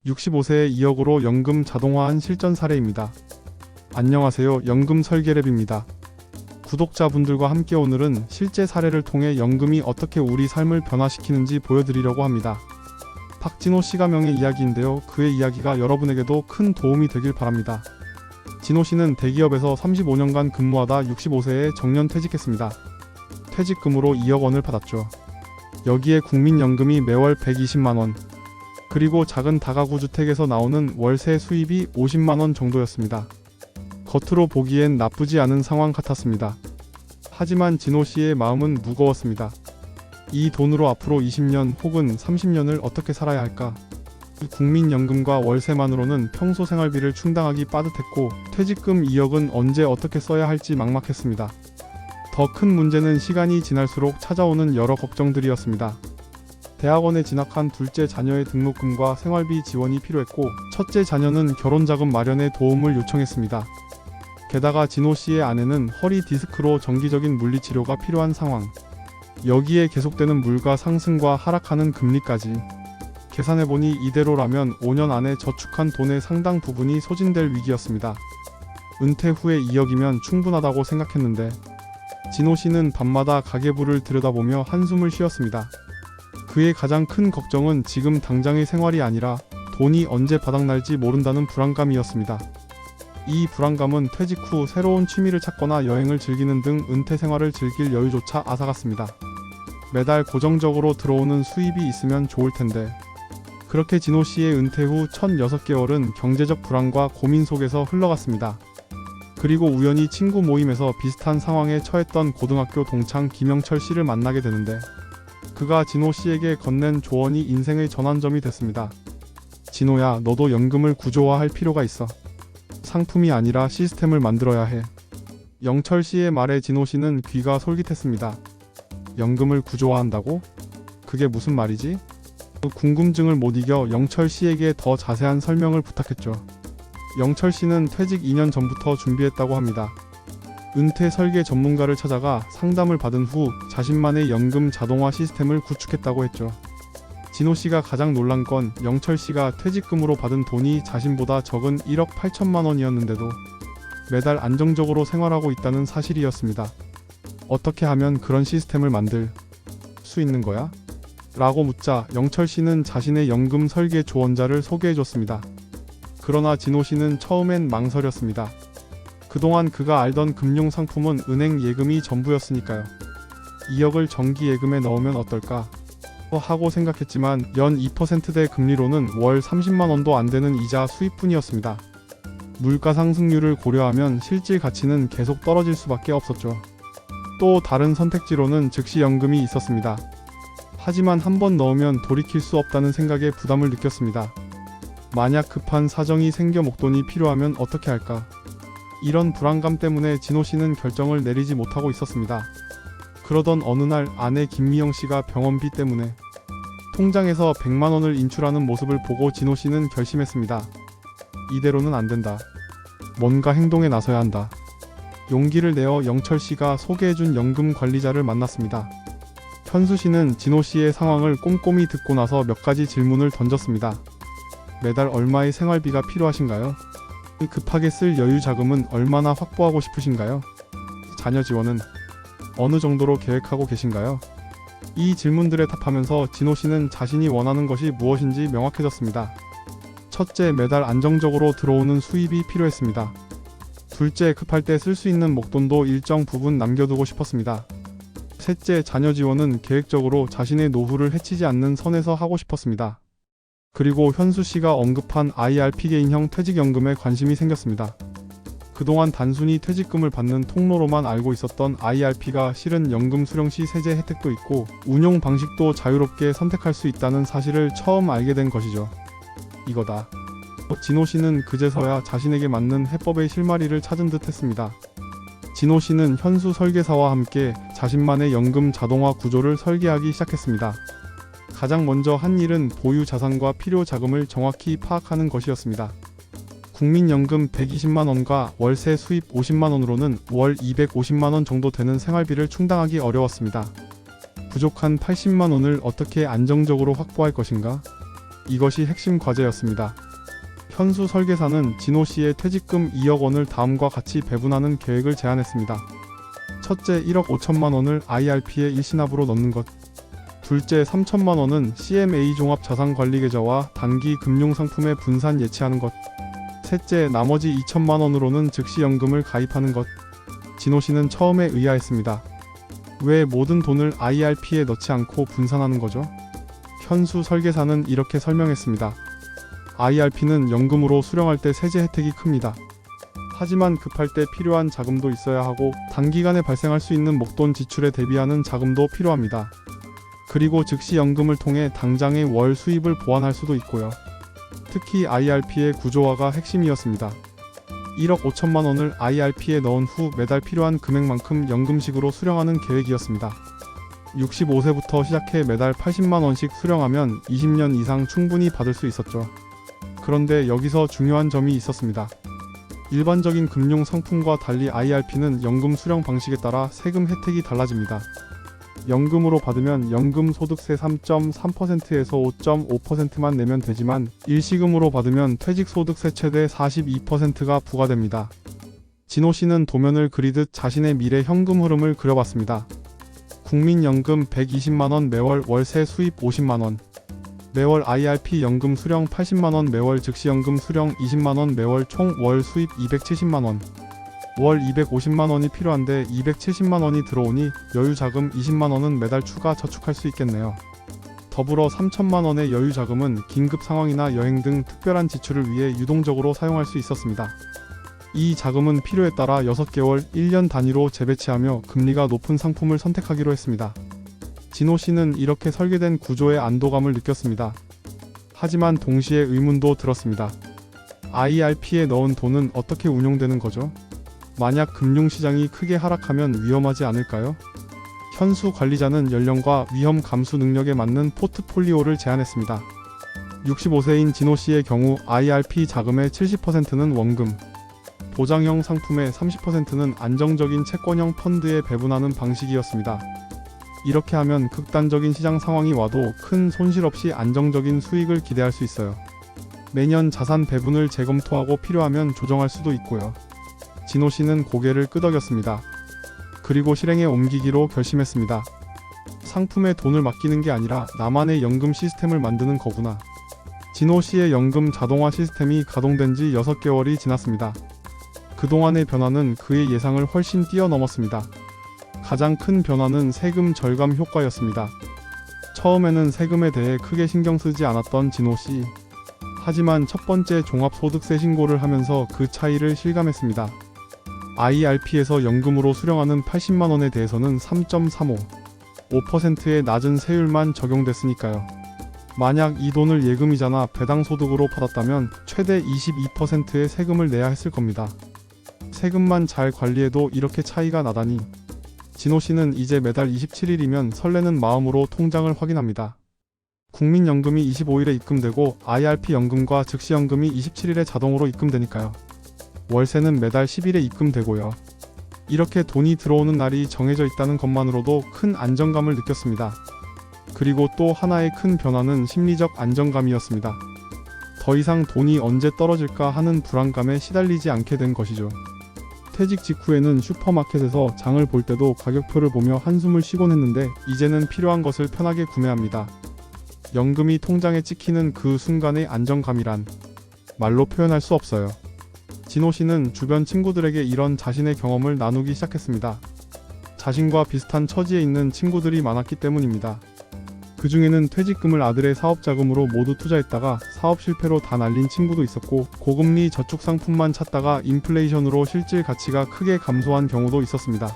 65세에 2억으로 연금 자동화한 실전 사례입니다. 안녕하세요. 연금 설계랩입니다. 구독자분들과 함께 오늘은 실제 사례를 통해 연금이 어떻게 우리 삶을 변화시키는지 보여드리려고 합니다. 박진호 씨가 명의 이야기인데요. 그의 이야기가 여러분에게도 큰 도움이 되길 바랍니다. 진호 씨는 대기업에서 35년간 근무하다 65세에 정년 퇴직했습니다. 퇴직금으로 2억 원을 받았죠. 여기에 국민연금이 매월 120만 원, 그리고 작은 다가구 주택에서 나오는 월세 수입이 50만 원 정도였습니다. 겉으로 보기엔 나쁘지 않은 상황 같았습니다. 하지만 진호 씨의 마음은 무거웠습니다. 이 돈으로 앞으로 20년 혹은 30년을 어떻게 살아야 할까? 국민연금과 월세만으로는 평소 생활비를 충당하기 빠듯했고 퇴직금 2억은 언제 어떻게 써야 할지 막막했습니다. 더 큰 문제는 시간이 지날수록 찾아오는 여러 걱정들이었습니다. 대학원에 진학한 둘째 자녀의 등록금과 생활비 지원이 필요했고 첫째 자녀는 결혼자금 마련에 도움을 요청했습니다. 게다가 진호 씨의 아내는 허리 디스크로 정기적인 물리치료가 필요한 상황. 여기에 계속되는 물가 상승과 하락하는 금리까지. 계산해보니 이대로라면 5년 안에 저축한 돈의 상당 부분이 소진될 위기였습니다. 은퇴 후에 2억이면 충분하다고 생각했는데 진호 씨는 밤마다 가계부를 들여다보며 한숨을 쉬었습니다. 그의 가장 큰 걱정은 지금 당장의 생활이 아니라 돈이 언제 바닥날지 모른다는 불안감이었습니다. 이 불안감은 퇴직 후 새로운 취미를 찾거나 여행을 즐기는 등 은퇴 생활을 즐길 여유조차 앗아갔습니다. 매달 고정적으로 들어오는 수입이 있으면 좋을 텐데. 그렇게 진호 씨의 은퇴 후 첫 6개월은 경제적 불안과 고민 속에서 흘러갔습니다. 그리고 우연히 친구 모임에서 비슷한 상황에 처했던 고등학교 동창 김영철 씨를 만나게 되는데 그가 진호 씨에게 건넨 조언이 인생의 전환점이 됐습니다. 진호야, 너도 연금을 구조화할 필요가 있어. 상품이 아니라 시스템을 만들어야 해. 영철 씨의 말에 진호 씨는 귀가 솔깃했습니다. 연금을 구조화한다고? 그게 무슨 말이지? 궁금증을 못 이겨 영철 씨에게 더 자세한 설명을 부탁했죠. 영철 씨는 퇴직 2년 전부터 준비했다고 합니다. 은퇴 설계 전문가를 찾아가 상담을 받은 후 자신만의 연금 자동화 시스템을 구축했다고 했죠. 진호 씨가 가장 놀란 건 영철 씨가 퇴직금으로 받은 돈이 자신보다 적은 1억 8천만 원이었는데도 매달 안정적으로 생활하고 있다는 사실이었습니다. 어떻게 하면 그런 시스템을 만들 수 있는 거야? 라고 묻자 영철 씨는 자신의 연금 설계 조언자를 소개해줬습니다. 그러나 진호 씨는 처음엔 망설였습니다. 그동안 그가 알던 금융 상품은 은행 예금이 전부였으니까요. 2억을 정기 예금에 넣으면 어떨까? 하고 생각했지만 연 2%대 금리로는 월 30만 원도 안 되는 이자 수입뿐이었습니다. 물가 상승률을 고려하면 실질 가치는 계속 떨어질 수밖에 없었죠. 또 다른 선택지로는 즉시 연금이 있었습니다. 하지만 한번 넣으면 돌이킬 수 없다는 생각에 부담을 느꼈습니다. 만약 급한 사정이 생겨 목돈이 필요하면 어떻게 할까? 이런 불안감 때문에 진호 씨는 결정을 내리지 못하고 있었습니다. 그러던 어느 날 아내 김미영 씨가 병원비 때문에 통장에서 100만 원을 인출하는 모습을 보고 진호 씨는 결심했습니다. 이대로는 안 된다. 뭔가 행동에 나서야 한다. 용기를 내어 영철 씨가 소개해준 연금 관리자를 만났습니다. 현수 씨는 진호 씨의 상황을 꼼꼼히 듣고 나서 몇 가지 질문을 던졌습니다. 매달 얼마의 생활비가 필요하신가요? 급하게 쓸 여유 자금은 얼마나 확보하고 싶으신가요? 자녀 지원은 어느 정도로 계획하고 계신가요? 이 질문들에 답하면서 진호 씨는 자신이 원하는 것이 무엇인지 명확해졌습니다. 첫째, 매달 안정적으로 들어오는 수입이 필요했습니다. 둘째, 급할 때 쓸 수 있는 목돈도 일정 부분 남겨두고 싶었습니다. 셋째, 자녀 지원은 계획적으로 자신의 노후를 해치지 않는 선에서 하고 싶었습니다. 그리고 현수 씨가 언급한 IRP 개인형 퇴직연금에 관심이 생겼습니다. 그동안 단순히 퇴직금을 받는 통로로만 알고 있었던 IRP가 실은 연금 수령 시 세제 혜택도 있고 운용 방식도 자유롭게 선택할 수 있다는 사실을 처음 알게 된 것이죠. 이거다. 진호 씨는 그제서야 자신에게 맞는 해법의 실마리를 찾은 듯 했습니다. 진호 씨는 현수 설계사와 함께 자신만의 연금 자동화 구조를 설계하기 시작했습니다. 가장 먼저 한 일은 보유 자산과 필요 자금을 정확히 파악하는 것이었습니다. 국민연금 120만 원과 월세 수입 50만 원으로는 월 250만 원 정도 되는 생활비를 충당하기 어려웠습니다. 부족한 80만 원을 어떻게 안정적으로 확보할 것인가? 이것이 핵심 과제였습니다. 현수 설계사는 진호 씨의 퇴직금 2억 원을 다음과 같이 배분하는 계획을 제안했습니다. 첫째, 1억 5천만 원을 IRP에 일시납으로 넣는 것. 둘째, 3천만 원은 CMA 종합 자산관리 계좌와 단기 금융상품에 분산 예치하는 것. 셋째, 나머지 2천만 원으로는 즉시 연금을 가입하는 것. 진호 씨는 처음에 의아했습니다. 왜 모든 돈을 IRP에 넣지 않고 분산하는 거죠? 현수 설계사는 이렇게 설명했습니다. IRP는 연금으로 수령할 때 세제 혜택이 큽니다. 하지만 급할 때 필요한 자금도 있어야 하고 단기간에 발생할 수 있는 목돈 지출에 대비하는 자금도 필요합니다. 그리고 즉시 연금을 통해 당장의 월 수입을 보완할 수도 있고요. 특히 IRP의 구조화가 핵심이었습니다. 1억 5천만 원을 IRP에 넣은 후 매달 필요한 금액만큼 연금식으로 수령하는 계획이었습니다. 65세부터 시작해 매달 80만 원씩 수령하면 20년 이상 충분히 받을 수 있었죠. 그런데 여기서 중요한 점이 있었습니다. 일반적인 금융 상품과 달리 IRP는 연금 수령 방식에 따라 세금 혜택이 달라집니다. 연금으로 받으면 연금 소득세 3.3%에서 5.5%만 내면 되지만 일시금으로 받으면 퇴직소득세 최대 42%가 부과됩니다. 진호 씨는 도면을 그리듯 자신의 미래 현금 흐름을 그려봤습니다. 국민연금 120만원 매월 월세 수입 50만원, 매월 IRP 연금 수령 80만원, 매월 즉시연금 수령 20만원, 매월 총 월 수입 270만원, 월 250만원이 필요한데 270만원이 들어오니 여유자금 20만원은 매달 추가 저축할 수 있겠네요. 더불어 3천만원의 여유자금은 긴급 상황이나 여행 등 특별한 지출을 위해 유동적으로 사용할 수 있었습니다. 이 자금은 필요에 따라 6개월, 1년 단위로 재배치하며 금리가 높은 상품을 선택하기로 했습니다. 진호 씨는 이렇게 설계된 구조에 안도감을 느꼈습니다. 하지만 동시에 의문도 들었습니다. IRP에 넣은 돈은 어떻게 운용되는 거죠? 만약 금융시장이 크게 하락하면 위험하지 않을까요? 현수 관리자는 연령과 위험 감수 능력에 맞는 포트폴리오를 제안했습니다. 65세인 진호 씨의 경우 IRP 자금의 70%는 원금, 보장형 상품의 30%는 안정적인 채권형 펀드에 배분하는 방식이었습니다. 이렇게 하면 극단적인 시장 상황이 와도 큰 손실 없이 안정적인 수익을 기대할 수 있어요. 매년 자산 배분을 재검토하고 필요하면 조정할 수도 있고요. 진호 씨는 고개를 끄덕였습니다. 그리고 실행에 옮기기로 결심했습니다. 상품에 돈을 맡기는 게 아니라 나만의 연금 시스템을 만드는 거구나. 진호 씨의 연금 자동화 시스템이 가동된 지 6개월이 지났습니다. 그동안의 변화는 그의 예상을 훨씬 뛰어넘었습니다. 가장 큰 변화는 세금 절감 효과였습니다. 처음에는 세금에 대해 크게 신경 쓰지 않았던 진호 씨. 하지만 첫 번째 종합소득세 신고를 하면서 그 차이를 실감했습니다. IRP에서 연금으로 수령하는 80만 원에 대해서는 3.35%의 낮은 세율만 적용됐으니까요. 만약 이 돈을 예금이자나 배당소득으로 받았다면 최대 22%의 세금을 내야 했을 겁니다. 세금만 잘 관리해도 이렇게 차이가 나다니. 진호 씨는 이제 매달 27일이면 설레는 마음으로 통장을 확인합니다. 국민연금이 25일에 입금되고 IRP 연금과 즉시연금이 27일에 자동으로 입금되니까요. 월세는 매달 10일에 입금되고요. 이렇게 돈이 들어오는 날이 정해져 있다는 것만으로도 큰 안정감을 느꼈습니다. 그리고 또 하나의 큰 변화는 심리적 안정감이었습니다. 더 이상 돈이 언제 떨어질까 하는 불안감에 시달리지 않게 된 것이죠. 퇴직 직후에는 슈퍼마켓에서 장을 볼 때도 가격표를 보며 한숨을 쉬곤 했는데 이제는 필요한 것을 편하게 구매합니다. 연금이 통장에 찍히는 그 순간의 안정감이란 말로 표현할 수 없어요. 진호 씨는 주변 친구들에게 이런 자신의 경험을 나누기 시작했습니다. 자신과 비슷한 처지에 있는 친구들이 많았기 때문입니다. 그 중에는 퇴직금을 아들의 사업자금으로 모두 투자했다가 사업 실패로 다 날린 친구도 있었고, 고금리 저축 상품만 찾다가 인플레이션으로 실질 가치가 크게 감소한 경우도 있었습니다.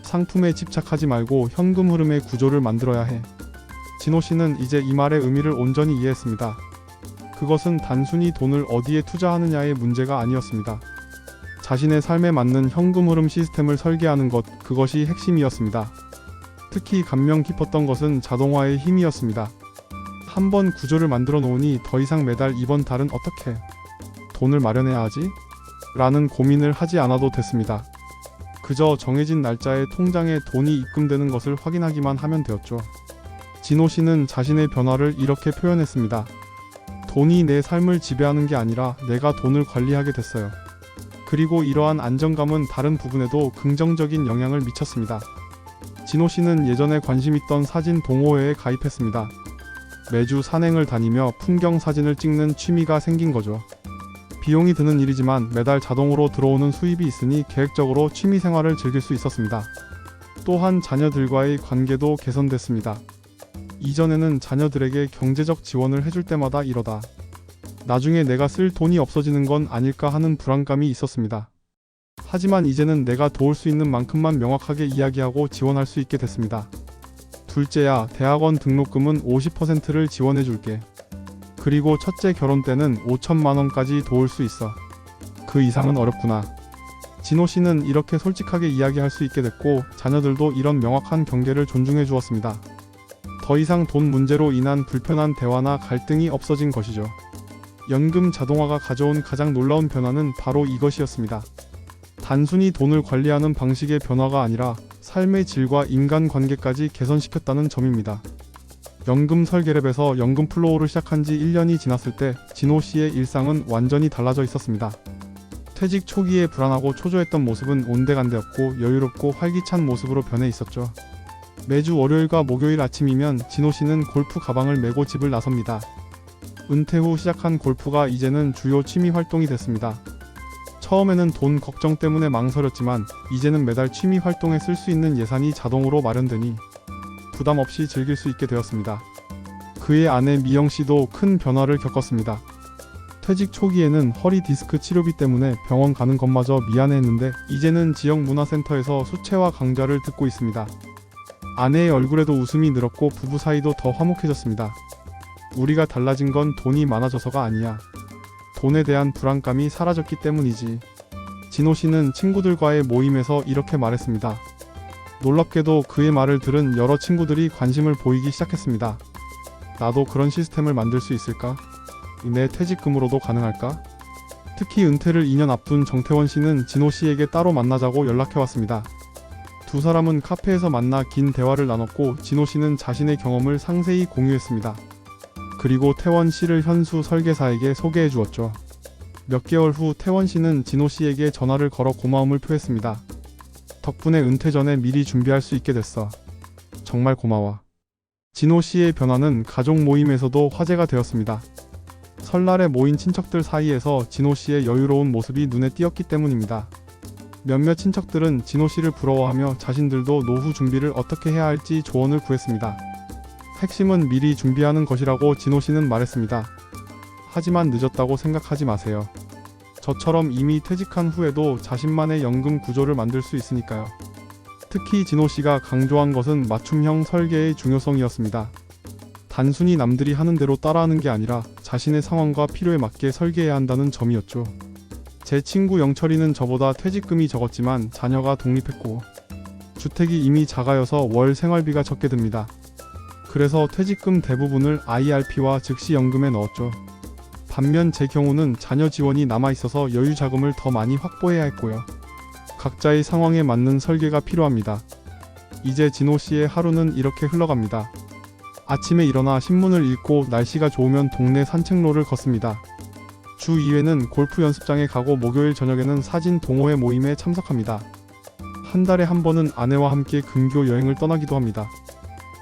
상품에 집착하지 말고 현금 흐름의 구조를 만들어야 해. 진호 씨는 이제 이 말의 의미를 온전히 이해했습니다. 그것은 단순히 돈을 어디에 투자하느냐의 문제가 아니었습니다. 자신의 삶에 맞는 현금 흐름 시스템을 설계하는 것, 그것이 핵심이었습니다. 특히 감명 깊었던 것은 자동화의 힘이었습니다. 한번 구조를 만들어 놓으니 더 이상 매달 이번 달은 어떻게 돈을 마련해야 하지? 라는 고민을 하지 않아도 됐습니다. 그저 정해진 날짜에 통장에 돈이 입금되는 것을 확인하기만 하면 되었죠. 진호 씨는 자신의 변화를 이렇게 표현했습니다. 돈이 내 삶을 지배하는 게 아니라 내가 돈을 관리하게 됐어요. 그리고 이러한 안정감은 다른 부분에도 긍정적인 영향을 미쳤습니다. 진호 씨는 예전에 관심 있던 사진 동호회에 가입했습니다. 매주 산행을 다니며 풍경 사진을 찍는 취미가 생긴 거죠. 비용이 드는 일이지만 매달 자동으로 들어오는 수입이 있으니 계획적으로 취미 생활을 즐길 수 있었습니다. 또한 자녀들과의 관계도 개선됐습니다. 이전에는 자녀들에게 경제적 지원을 해줄 때마다 이러다 나중에 내가 쓸 돈이 없어지는 건 아닐까 하는 불안감이 있었습니다. 하지만 이제는 내가 도울 수 있는 만큼만 명확하게 이야기하고 지원할 수 있게 됐습니다. 둘째야, 대학원 등록금은 50%를 지원해 줄게. 그리고 첫째 결혼 때는 5천만 원까지 도울 수 있어. 그 이상은 어렵구나. 진호 씨는 이렇게 솔직하게 이야기할 수 있게 됐고 자녀들도 이런 명확한 경계를 존중해 주었습니다. 더 이상 돈 문제로 인한 불편한 대화나 갈등이 없어진 것이죠. 연금 자동화가 가져온 가장 놀라운 변화는 바로 이것이었습니다. 단순히 돈을 관리하는 방식의 변화가 아니라 삶의 질과 인간관계까지 개선시켰다는 점입니다. 연금 설계랩에서 연금 플로우를 시작한 지 1년이 지났을 때 진호 씨의 일상은 완전히 달라져 있었습니다. 퇴직 초기에 불안하고 초조했던 모습은 온데간데였고 여유롭고 활기찬 모습으로 변해 있었죠. 매주 월요일과 목요일 아침이면 진호 씨는 골프 가방을 메고 집을 나섭니다. 은퇴 후 시작한 골프가 이제는 주요 취미 활동이 됐습니다. 처음에는 돈 걱정 때문에 망설였지만 이제는 매달 취미 활동에 쓸 수 있는 예산이 자동으로 마련되니 부담 없이 즐길 수 있게 되었습니다. 그의 아내 미영 씨도 큰 변화를 겪었습니다. 퇴직 초기에는 허리 디스크 치료비 때문에 병원 가는 것마저 미안해했는데 이제는 지역 문화센터에서 수채화 강좌를 듣고 있습니다. 아내의 얼굴에도 웃음이 늘었고 부부 사이도 더 화목해졌습니다. 우리가 달라진 건 돈이 많아져서가 아니야. 돈에 대한 불안감이 사라졌기 때문이지. 진호 씨는 친구들과의 모임에서 이렇게 말했습니다. 놀랍게도 그의 말을 들은 여러 친구들이 관심을 보이기 시작했습니다. 나도 그런 시스템을 만들 수 있을까? 내 퇴직금으로도 가능할까? 특히 은퇴를 2년 앞둔 정태원 씨는 진호 씨에게 따로 만나자고 연락해왔습니다. 두 사람은 카페에서 만나 긴 대화를 나눴고 진호 씨는 자신의 경험을 상세히 공유했습니다. 그리고 태원 씨를 현수 설계사에게 소개해 주었죠. 몇 개월 후 태원 씨는 진호 씨에게 전화를 걸어 고마움을 표했습니다. 덕분에 은퇴 전에 미리 준비할 수 있게 됐어. 정말 고마워. 진호 씨의 변화는 가족 모임에서도 화제가 되었습니다. 설날에 모인 친척들 사이에서 진호 씨의 여유로운 모습이 눈에 띄었기 때문입니다. 몇몇 친척들은 진호 씨를 부러워하며 자신들도 노후 준비를 어떻게 해야 할지 조언을 구했습니다. 핵심은 미리 준비하는 것이라고 진호 씨는 말했습니다. 하지만 늦었다고 생각하지 마세요. 저처럼 이미 퇴직한 후에도 자신만의 연금 구조를 만들 수 있으니까요. 특히 진호 씨가 강조한 것은 맞춤형 설계의 중요성이었습니다. 단순히 남들이 하는 대로 따라하는 게 아니라 자신의 상황과 필요에 맞게 설계해야 한다는 점이었죠. 제 친구 영철이는 저보다 퇴직금이 적었지만 자녀가 독립했고 주택이 이미 작아여서 월 생활비가 적게 듭니다. 그래서 퇴직금 대부분을 IRP와 즉시연금에 넣었죠. 반면 제 경우는 자녀 지원이 남아있어서 여유 자금을 더 많이 확보해야 했고요. 각자의 상황에 맞는 설계가 필요합니다. 이제 진호 씨의 하루는 이렇게 흘러갑니다. 아침에 일어나 신문을 읽고 날씨가 좋으면 동네 산책로를 걷습니다. 주 2회는 골프 연습장에 가고 목요일 저녁에는 사진 동호회 모임에 참석합니다. 한 달에 한 번은 아내와 함께 근교 여행을 떠나기도 합니다.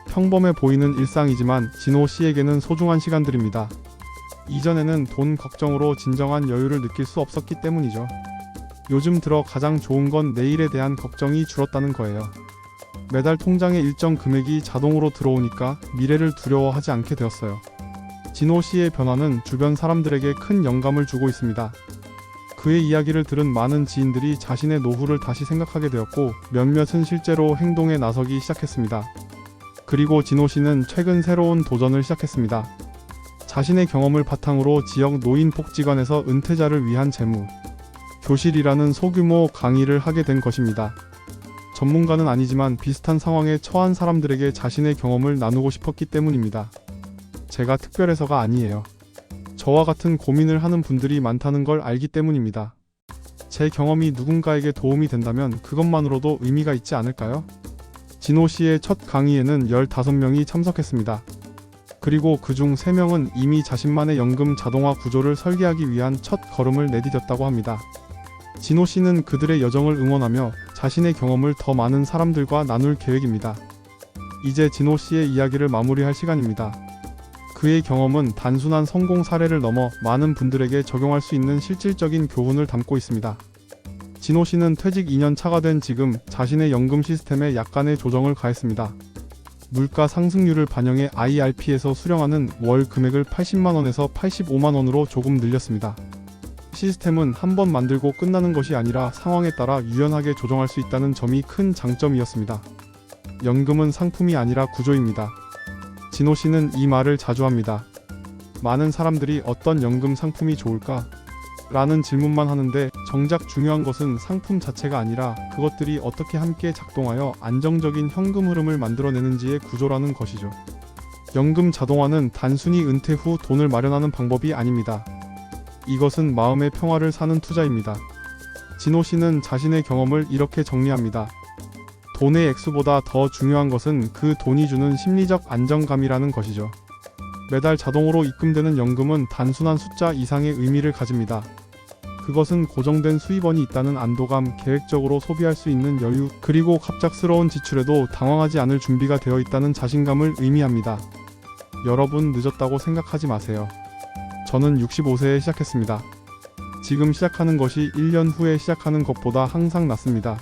평범해 보이는 일상이지만 진호 씨에게는 소중한 시간들입니다. 이전에는 돈 걱정으로 진정한 여유를 느낄 수 없었기 때문이죠. 요즘 들어 가장 좋은 건 내일에 대한 걱정이 줄었다는 거예요. 매달 통장에 일정 금액이 자동으로 들어오니까 미래를 두려워하지 않게 되었어요. 진호 씨의 변화는 주변 사람들에게 큰 영감을 주고 있습니다. 그의 이야기를 들은 많은 지인들이 자신의 노후를 다시 생각하게 되었고 몇몇은 실제로 행동에 나서기 시작했습니다. 그리고 진호 씨는 최근 새로운 도전을 시작했습니다. 자신의 경험을 바탕으로 지역 노인복지관에서 은퇴자를 위한 재무 교실이라는 소규모 강의를 하게 된 것입니다. 전문가는 아니지만 비슷한 상황에 처한 사람들에게 자신의 경험을 나누고 싶었기 때문입니다. 제가 특별해서가 아니에요. 저와 같은 고민을 하는 분들이 많다는 걸 알기 때문입니다. 제 경험이 누군가에게 도움이 된다면 그것만으로도 의미가 있지 않을까요? 진호 씨의 첫 강의에는 15명이 참석했습니다. 그리고 그중 3명은 이미 자신만의 연금 자동화 구조를 설계하기 위한 첫 걸음을 내디뎠다고 합니다. 진호 씨는 그들의 여정을 응원하며 자신의 경험을 더 많은 사람들과 나눌 계획입니다. 이제 진호 씨의 이야기를 마무리할 시간입니다. 그의 경험은 단순한 성공 사례를 넘어 많은 분들에게 적용할 수 있는 실질적인 교훈을 담고 있습니다. 진호 씨는 퇴직 2년 차가 된 지금 자신의 연금 시스템에 약간의 조정을 가했습니다. 물가 상승률을 반영해 IRP에서 수령하는 월 금액을 80만원에서 85만원으로 조금 늘렸습니다. 시스템은 한 번 만들고 끝나는 것이 아니라 상황에 따라 유연하게 조정할 수 있다는 점이 큰 장점이었습니다. 연금은 상품이 아니라 구조입니다. 진호 씨는 이 말을 자주 합니다. 많은 사람들이 어떤 연금 상품이 좋을까? 라는 질문만 하는데 정작 중요한 것은 상품 자체가 아니라 그것들이 어떻게 함께 작동하여 안정적인 현금 흐름을 만들어내는지의 구조라는 것이죠. 연금 자동화는 단순히 은퇴 후 돈을 마련하는 방법이 아닙니다. 이것은 마음의 평화를 사는 투자입니다. 진호 씨는 자신의 경험을 이렇게 정리합니다. 돈의 액수보다 더 중요한 것은 그 돈이 주는 심리적 안정감이라는 것이죠. 매달 자동으로 입금되는 연금은 단순한 숫자 이상의 의미를 가집니다. 그것은 고정된 수입원이 있다는 안도감, 계획적으로 소비할 수 있는 여유, 그리고 갑작스러운 지출에도 당황하지 않을 준비가 되어 있다는 자신감을 의미합니다. 여러분, 늦었다고 생각하지 마세요. 저는 65세에 시작했습니다. 지금 시작하는 것이 1년 후에 시작하는 것보다 항상 낫습니다.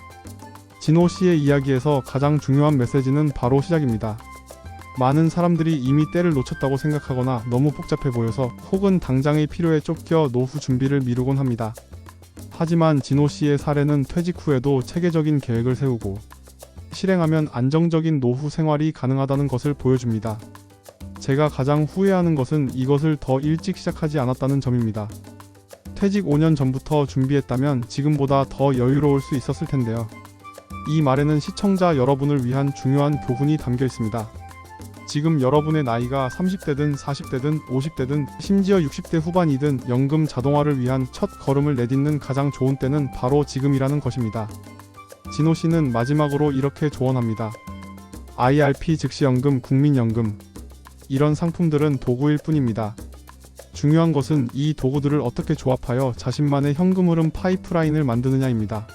진호 씨의 이야기에서 가장 중요한 메시지는 바로 시작입니다. 많은 사람들이 이미 때를 놓쳤다고 생각하거나 너무 복잡해 보여서 혹은 당장의 필요에 쫓겨 노후 준비를 미루곤 합니다. 하지만 진호 씨의 사례는 퇴직 후에도 체계적인 계획을 세우고 실행하면 안정적인 노후 생활이 가능하다는 것을 보여줍니다. 제가 가장 후회하는 것은 이것을 더 일찍 시작하지 않았다는 점입니다. 퇴직 5년 전부터 준비했다면 지금보다 더 여유로울 수 있었을 텐데요. 이 말에는 시청자 여러분을 위한 중요한 교훈이 담겨 있습니다. 지금 여러분의 나이가 30대든 40대든 50대든 심지어 60대 후반이든 연금 자동화를 위한 첫 걸음을 내딛는 가장 좋은 때는 바로 지금이라는 것입니다. 진호 씨는 마지막으로 이렇게 조언합니다. IRP 즉시연금, 국민연금. 이런 상품들은 도구일 뿐입니다. 중요한 것은 이 도구들을 어떻게 조합하여 자신만의 현금 흐름 파이프라인을 만드느냐입니다.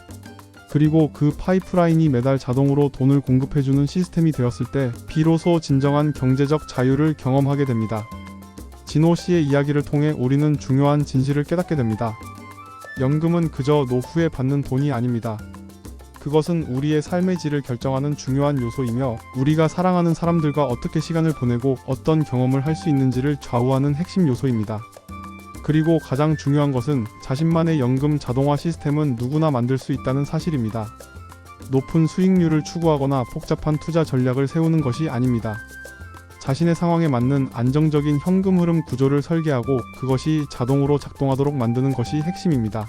그리고 그 파이프라인이 매달 자동으로 돈을 공급해주는 시스템이 되었을 때 비로소 진정한 경제적 자유를 경험하게 됩니다. 진호 씨의 이야기를 통해 우리는 중요한 진실을 깨닫게 됩니다. 연금은 그저 노후에 받는 돈이 아닙니다. 그것은 우리의 삶의 질을 결정하는 중요한 요소이며 우리가 사랑하는 사람들과 어떻게 시간을 보내고 어떤 경험을 할 수 있는지를 좌우하는 핵심 요소입니다. 그리고 가장 중요한 것은 자신만의 연금 자동화 시스템은 누구나 만들 수 있다는 사실입니다. 높은 수익률을 추구하거나 복잡한 투자 전략을 세우는 것이 아닙니다. 자신의 상황에 맞는 안정적인 현금 흐름 구조를 설계하고 그것이 자동으로 작동하도록 만드는 것이 핵심입니다.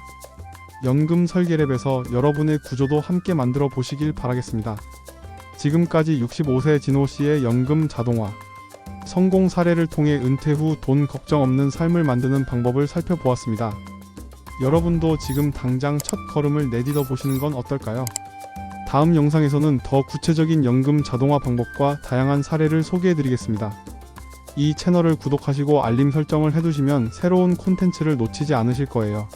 연금 설계랩에서 여러분의 구조도 함께 만들어 보시길 바라겠습니다. 지금까지 65세 진호 씨의 연금 자동화 성공 사례를 통해 은퇴 후 돈 걱정 없는 삶을 만드는 방법을 살펴보았습니다. 여러분도 지금 당장 첫 걸음을 내딛어 보시는 건 어떨까요? 다음 영상에서는 더 구체적인 연금 자동화 방법과 다양한 사례를 소개해 드리겠습니다. 이 채널을 구독하시고 알림 설정을 해두시면 새로운 콘텐츠를 놓치지 않으실 거예요.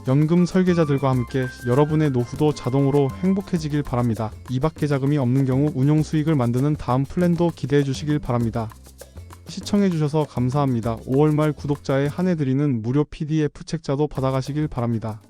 연금 설계자들과 함께 여러분의 노후도 자동으로 행복해지길 바랍니다. 이밖에 자금이 없는 경우 운용 수익을 만드는 다음 플랜도 기대해 주시길 바랍니다. 시청해주셔서 감사합니다. 5월 말 구독자에 한해드리는 무료 PDF 책자도 받아가시길 바랍니다.